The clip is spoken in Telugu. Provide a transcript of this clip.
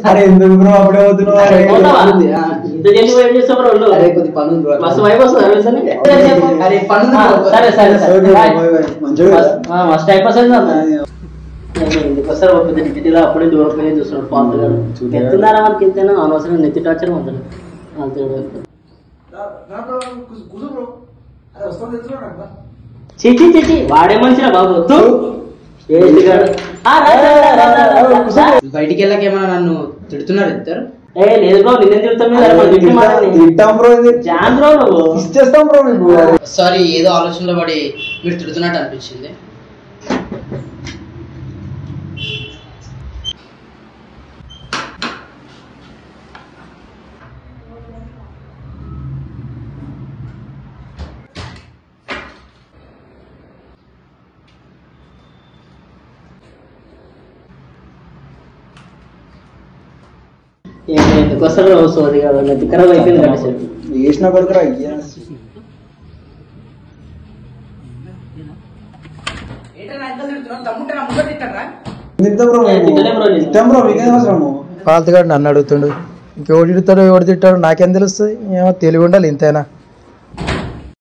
అరే ఎందుకు బ్రో అప్పుడే వద్దున్నావు అప్పుడే దూరం చూస్తున్నాడు పాంతుగా ఎత్తున్నారా మనకి ఎంతైనా అనవసరం నెత్తి టార్చర్ మందులు చిచి చిచి వాడే మనిషిరా బాబు బయటికి వెళ్ళకేమన్నా నన్ను తిడుతున్నారు ఇద్దరు లేదు బ్రో నిన్నే తిడతాం బ్రో ఇచ్చేస్తాం బ్రో మీకు సారీ ఏదో ఆలోచనలో పడి మీరు తిడుతున్నట్టు అనిపించింది ఎందుకు వస్తారు సోది కదా ఖరాబ్ అయిపోయింది కదా వేసిన కొడుకురా పాలతగాడు నన్ను అడుగుతుండు ఇంకెవడు తిడతాడు ఎవడు తిట్టాడు నాకేం తెలుస్తుంది ఏమో తెలివి ఉండాలి ఇంతేనా